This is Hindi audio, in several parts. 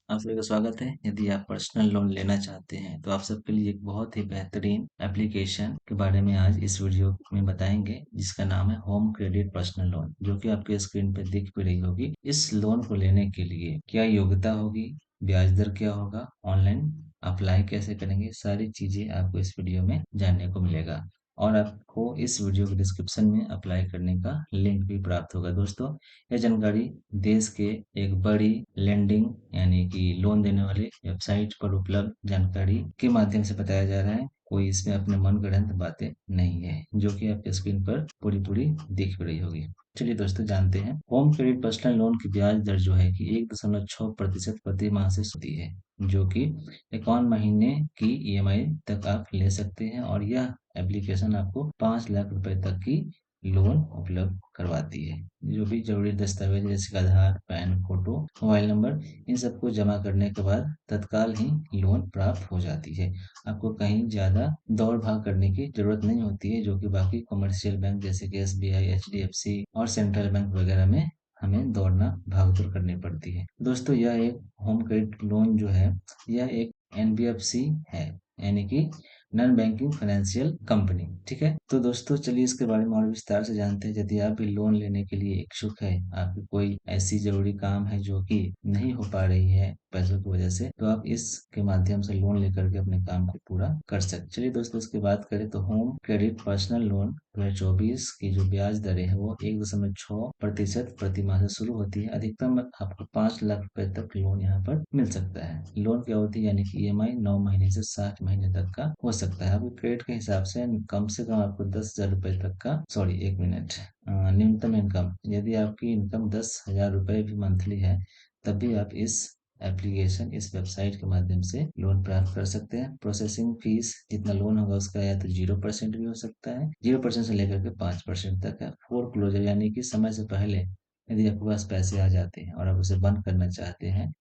आप सभी का स्वागत है। यदि आप पर्सनल लोन लेना चाहते हैं तो आप सबके लिए एक बहुत ही बेहतरीन एप्लीकेशन के बारे में आज इस वीडियो में बताएंगे, जिसका नाम है होम क्रेडिट पर्सनल लोन, जो कि आपके स्क्रीन पर दिख भी रही होगी। इस लोन को लेने के लिए क्या योग्यता होगी, ब्याज दर क्या होगा, ऑनलाइन अप्लाई कैसे करेंगे, सारी चीजें आपको इस वीडियो में जानने को मिलेगा। और आपको इस वीडियो के डिस्क्रिप्शन में अप्लाई करने का लिंक भी प्राप्त होगा। दोस्तों, यह जानकारी देश के एक बड़ी लेंडिंग यानी कि लोन देने वाले वेबसाइट पर उपलब्ध जानकारी के माध्यम से बताया जा रहा है। कोई इसमें अपने मन गढ़ंत बातें नहीं है, जो कि आपके स्क्रीन पर पूरी पूरी दिख रही होगी। चलिए दोस्तों, जानते हैं। होम क्रेडिट पर्सनल लोन की ब्याज दर जो है कि 1.6% प्रति माह से होती है, जो कि 51 महीने की ईएमआई तक आप ले सकते हैं। और यह एप्लीकेशन आपको 5 लाख रुपए तक की लोन उपलब्ध करवाती है। जो भी जरूरी दस्तावेज जैसे आधार, पैन, फोटो, मोबाइल नंबर, इन सबको जमा करने के बाद तत्काल ही लोन प्राप्त हो जाती है। आपको कहीं ज्यादा दौड़ भाग करने की जरूरत नहीं होती है, जो कि बाकी कमर्शियल बैंक जैसे कि एसबीआई, एचडीएफसी और सेंट्रल बैंक वगैरह में हमें दौड़ना भागदौड़ करनी पड़ती है। दोस्तों, यह एक होम क्रेडिट लोन जो है, यह एक एनबीएफसी है, यानी कि नॉन बैंकिंग फाइनेंशियल कंपनी। ठीक है, तो दोस्तों चलिए इसके बारे में और विस्तार से जानते हैं। यदि आप भी लोन लेने के लिए इच्छुक है, आपकी कोई ऐसी जरूरी काम है जो कि नहीं हो पा रही है पैसों की वजह से, तो आप इसके माध्यम से लोन लेकर के अपने काम को पूरा कर सकते। चलिए दोस्तों, इसकी बात करें तो होम क्रेडिट पर्सनल लोन 2024 की जो ब्याज दरें है वो 1.6% प्रति माह से शुरू होती है। अधिकतम आपको 5 लाख रुपए तक लोन यहाँ पर मिल सकता है। लोन की अवधि यानी कि ईएमआई 9 महीने से 60 महीने तक का हो सकता है। आपके क्रेडिट के हिसाब से कम आपको 10,000 रुपए तक का, सॉरी एक मिनट, न्यूनतम इनकम, यदि आपकी इनकम 10,000 रुपए भी मंथली है, तब भी आप इस वेबसाइट के माध्यम से लोन प्राप्त कर सकते हैं। प्रोसेसिंग फीस जितना लोन होगा उसका या तो 0% भी हो सकता है, 0% से लेकर के 5% तक है। फोर क्लोजर यानी कि समय से पहले यदि आपके पास पैसे आ जाते हैं और आप उसे बंद करना चाहते हैं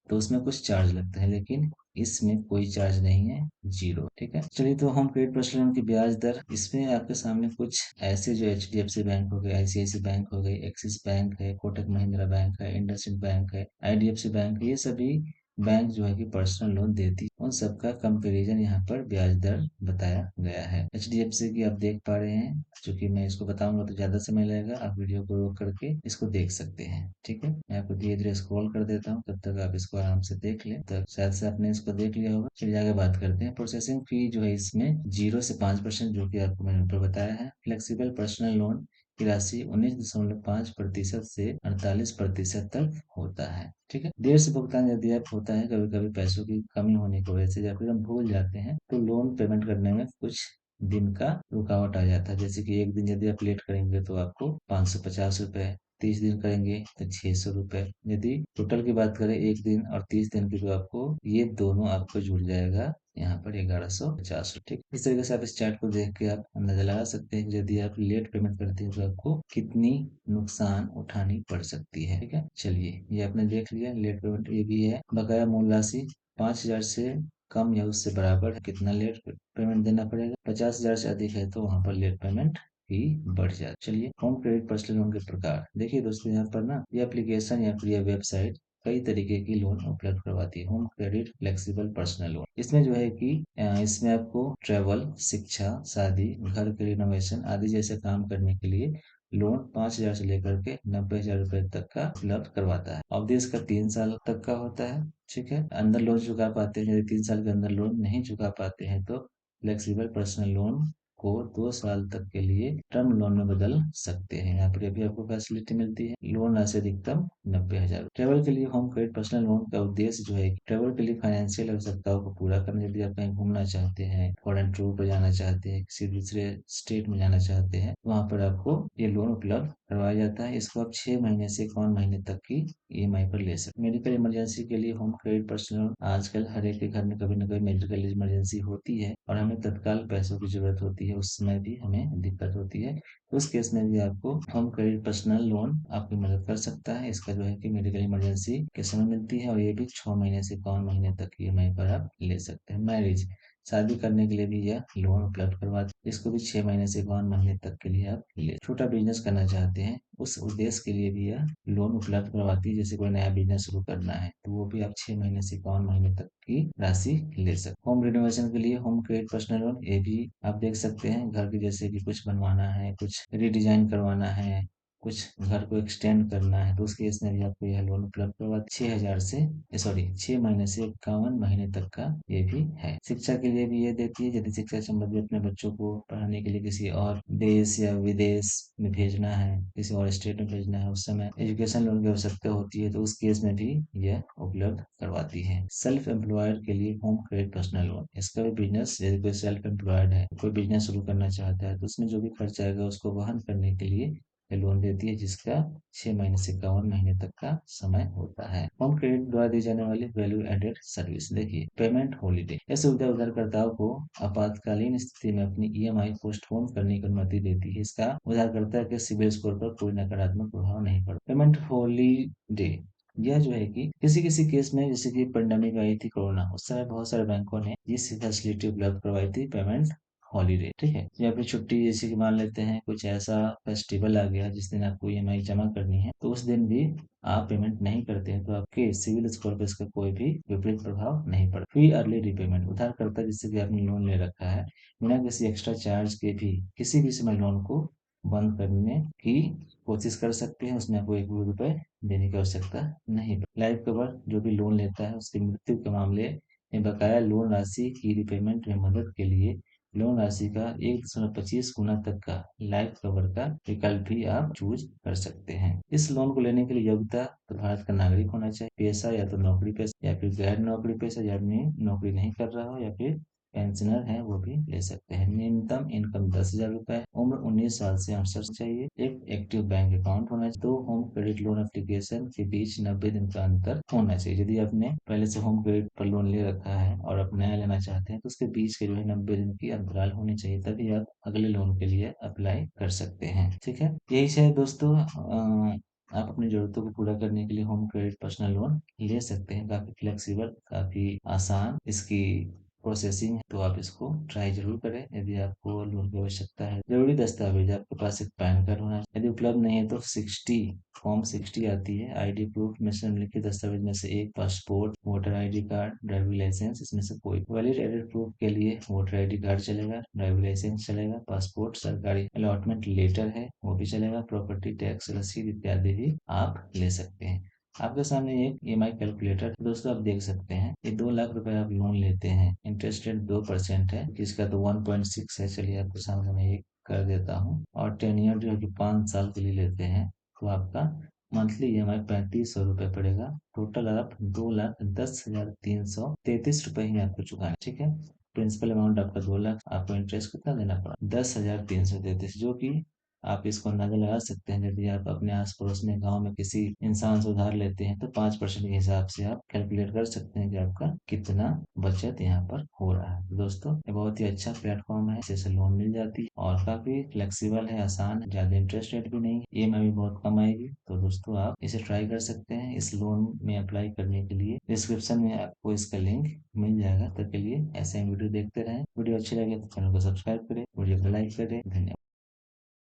तो उसमें कुछ चार्ज लगता है, लेकिन इसमें कोई चार्ज नहीं है, जीरो। ठीक है, चलिए तो होम क्रेडिट पर्सनल लोन की ब्याज दर, इसमें आपके सामने कुछ ऐसे जो एचडीएफसी बैंक हो गए, आईसीआईसी बैंक हो गई, एक्सिस बैंक है, कोटक महिंद्रा बैंक है, इंडसइंड बैंक है, आईडीएफसी बैंक है, ये सभी बैंक जो है कि पर्सनल लोन देती है। उन सबका कंपैरिजन यहाँ पर ब्याज दर बताया गया है। एचडीएफसी की आप देख पा रहे हैं, चूंकि मैं इसको बताऊंगा तो ज्यादा समय लगेगा, आप वीडियो को रोक करके इसको देख सकते हैं। ठीक है, मैं आपको धीरे धीरे स्क्रॉल कर देता हूँ, तब तक आप इसको आराम से देख लें। तब शायद से आपने इसको देख लिया होगा। चलिए आगे बात करते हैं। प्रोसेसिंग फी जो है इसमें 0 से 5%, जो कि आपको मैंने ऊपर बताया है। फ्लेक्सिबल पर्सनल लोन की राशि 19.5% से 48% तक होता है। ठीक है, देर से भुगतान यदि आप होता है, कभी कभी पैसों की कमी होने की वजह से या फिर हम भूल जाते हैं, तो लोन पेमेंट करने में कुछ दिन का रुकावट आ जाता है। जैसे कि एक दिन यदि आप लेट करेंगे तो आपको 550 रुपए, 30 दिन करेंगे तो 600 रुपए। यदि टोटल की बात करें 1 दिन और 30 दिन की, तो आपको ये दोनों आपको जुड़ जाएगा यहाँ पर 1150। ठीक, इस तरीके से आप इस चार्ट को देख के आप अंदाजा लगा सकते हैं कि यदि आप लेट पेमेंट करते हैं तो आपको कितनी नुकसान उठानी पड़ सकती है। ठीक है, चलिए ये आपने देख लिया लेट पेमेंट। ये भी है बकाया मूल राशि 5,000 से कम या उससे बराबर है, कितना लेट पेमेंट देना पड़ेगा। 50,000 से अधिक है तो वहां पर लेट पेमेंट भी बढ़ जाए। चलिए, होम क्रेडिट पर्सनल लोन के प्रकार देखिए दोस्तों, यहाँ पर ना ये एप्लीकेशन या फिर ये वेबसाइट कई तरीके की लोन उपलब्ध करवाती है। Home credit flexible personal loan, इसमें जो है कि इसमें आपको ट्रेवल, शिक्षा, शादी, घर के रिनोवेशन आदि जैसे काम करने के लिए लोन 5,000 से लेकर के 90,000 रुपए तक का उपलब्ध करवाता है। अवधि इसका 3 साल तक का होता है। ठीक है, अंदर लोन चुका पाते हैं, यदि 3 साल के अंदर लोन नहीं चुका पाते हैं तो फ्लेक्सिबल पर्सनल लोन को 2 साल तक के लिए टर्म लोन में बदल सकते हैं। यहाँ पर भी आपको फैसिलिटी मिलती है। लोन राशि अधिकतम 90,000। ट्रेवल के लिए होम क्रेडिट पर्सनल लोन का उद्देश्य जो है ट्रेवल के लिए फाइनेंशियल आवश्यकताओं को पूरा करना। यदि आप कहीं घूमना चाहते हैं, फॉरेन टूर पर जाना चाहते हैं, किसी दूसरे स्टेट में जाना चाहते हैं, वहाँ पर आपको ये लोन उपलब्ध करवाया जाता है। इसको आप 6 महीने से 1 महीने तक की ईएमआई पर ले सकते। मेडिकल इमरजेंसी के लिए होम क्रेडिट पर्सनल, आजकल हर एक के घर में कभी न कभी मेडिकल इमरजेंसी होती है और हमें तत्काल पैसों की जरूरत होती है, उस समय भी हमें दिक्कत होती है। उस केस में भी आपको होम क्रेडिट पर्सनल लोन आपकी मदद कर सकता है। इसका जो है कि मेडिकल इमरजेंसी के समय मिलती है और ये भी 6 महीने से 1 महीने तक ईएमआई पर आप ले सकते हैं। मैरिज, शादी करने के लिए भी यह लोन उपलब्ध करवाती है। इसको भी 6 महीने से 51 महीने तक के लिए आप ले। छोटा बिजनेस करना चाहते हैं, उस उद्देश्य के लिए भी यह लोन उपलब्ध करवाती है। जैसे कोई नया बिजनेस शुरू करना है तो वो भी आप 6 महीने से 51 महीने तक की राशि ले सकते। होम रिनोवेशन के लिए होम क्रेडिट पर्सनल लोन, ये भी आप देख सकते हैं। घर के जैसे कि कुछ बनवाना है, कुछ रिडिजाइन करवाना है, कुछ घर को एक्सटेंड करना है, तो उस केस में भी आपको यह लोन उपलब्ध करवा 6,000 से 6 महीने से 51 महीने तक का ये भी है। शिक्षा के लिए भी ये देती है। यदि शिक्षा संबंधी अपने बच्चों को पढ़ाने के लिए किसी और देश या विदेश में भेजना है, किसी और स्टेट में भेजना है, उस समय एजुकेशन लोन की आवश्यकता होती है, तो उस केस में भी यह उपलब्ध करवाती है। सेल्फ एम्प्लॉयड के लिए होम क्रेडिट पर्सनल लोन, इसका भी बिजनेस, यदि कोई सेल्फ एम्प्लॉयड है, कोई बिजनेस शुरू करना चाहता है, तो उसमें जो भी खर्च आएगा उसको वहन करने के लिए ये लोन देती है, जिसका 6 महीने से 51 महीने तक का समय होता है। होम क्रेडिट द्वारा दी जाने वाली वैल्यू एडेड सर्विस, देखिए पेमेंट हॉलीडे, यह सुविधा उधारकर्ताओं को आपातकालीन स्थिति में अपनी ईएमआई पोस्टपोन करने की अनुमति देती है। इसका उधारकर्ता के सिबिल स्कोर पर कोई नकारात्मक प्रभाव नहीं पड़ता। पेमेंट हॉलीडे, यह जो है कि किसी किसी केस में, जैसे कि पेंडेमिक आई थी कोरोना, उस समय बहुत सारे बैंकों ने इस फैसिलिटी उपलब्ध करवाई थी, पेमेंट हॉलीडे, ठीक है। या फिर छुट्टी, जैसे कि मान लेते हैं कुछ ऐसा फेस्टिवल आ गया जिस दिन आपको ईएमआई जमा करनी है, तो उस दिन भी आप पेमेंट नहीं करते हैं तो आपके सिविल स्कोर पर इसका कोई भी विपरीत प्रभाव नहीं पड़ता। फी अर्ली रिपेमेंट, उधारकर्ता जिससे कि आपने लोन ले रखा है, बिना किसी एक्स्ट्रा चार्ज के भी किसी भी समय लोन को बंद करने की कोशिश कर सकते हैं। उसमें आपको 1 भी रुपए देने की आवश्यकता नहीं। लाइफ कवर, जो भी लोन लेता है उसकी मृत्यु के मामले में बकाया लोन राशि की रिपेमेंट में मदद के लिए लोन राशि का 1.25 गुना तक का लाइफ कवर का विकल्प भी आप चूज कर सकते हैं। इस लोन को लेने के लिए योग्यता, तो भारत का नागरिक होना चाहिए, पेशा या तो नौकरी पेशा या फिर गैर नौकरी पेशा, या अपनी नौकरी नहीं कर रहा हो, या फिर पेंशनर है वो भी ले सकते हैं। न्यूनतम इनकम 10,000 रुपए, उम्र 19 साल से 68 चाहिए, एक एक्टिव बैंक अकाउंट होना चाहिए, 2 होम क्रेडिट लोन एप्लीकेशन के बीच 90 दिन का अंतर होना चाहिए। यदि आपने पहले से होम क्रेडिट पर लोन ले रखा है और आप नया लेना चाहते हैं, तो उसके बीच के जो है 90 दिन की अंतराल होनी चाहिए, तभी आप अगले लोन के लिए अप्लाई कर सकते हैं। ठीक है, यही है दोस्तों। आप अपनी जरूरतों को पूरा करने के लिए होम क्रेडिट पर्सनल लोन ले सकते हैं। काफी फ्लेक्सिबल, काफी आसान इसकी प्रोसेसिंग है, तो आप इसको ट्राई जरूर करें। यदि आपको लोन की आवश्यकता है, जरूरी दस्तावेज, आपके पास एक पैन कार्ड होना चाहिए। यदि उपलब्ध नहीं है तो फॉर्म 60 आती है, आईडी प्रूफ में से निम्नलिखित दस्तावेज में से एक, passport, voter ID card, driving licence, इसमें से कोई। वैलिड एडेड प्रूफ के लिए वोटर आईडी कार्ड चलेगा, ड्राइविंग लाइसेंस चलेगा, पासपोर्ट, सरकारी अलॉटमेंट लेटर है वो भी चलेगा, प्रॉपर्टी टैक्स रसीद इत्यादि भी आप ले सकते हैं। आपके सामने एक ईएमआई कैलकुलेटर, दोस्तों आप देख सकते हैं, ये 2 लाख रुपए आप लोन लेते हैं, इंटरेस्ट रेट 2% है, इसका तो 1.6 है। चलिए आपके सामने मैं ये कर देता हूँ। और टेन्योर जो है कि 5 साल के लिए लेते हैं, तो आपका मंथली ईएमआई 3500 रुपये पड़ेगा। टोटल आप 2,10,333 रुपए ही आपको चुकाना, ठीक है। प्रिंसिपल अमाउंट आपका 2 लाख, आपको इंटरेस्ट कितना देना पड़ा, 10,333, जो कि आप इसको अंदाजा लगा सकते हैं। यदि आप अपने आस पड़ोस में, गांव में किसी इंसान से उधार लेते हैं, तो 5% के हिसाब से आप कैलकुलेट कर सकते हैं कि आपका कितना बचत यहाँ पर हो रहा है। तो दोस्तों ये बहुत ही अच्छा प्लेटफॉर्म है, जैसे लोन मिल जाती है और काफी फ्लेक्सिबल है, आसान है, ज्यादा इंटरेस्ट रेट भी नहीं, ईएमआई भी बहुत कम आएगी। तो दोस्तों आप इसे ट्राई कर सकते हैं। इस लोन में अप्लाई करने के लिए डिस्क्रिप्शन में आपको इसका लिंक मिल जाएगा। तब के लिए ऐसे वीडियो देखते रहें। वीडियो अच्छी लगे तो चैनल को सब्सक्राइब करें, वीडियो को लाइक करें। धन्यवाद।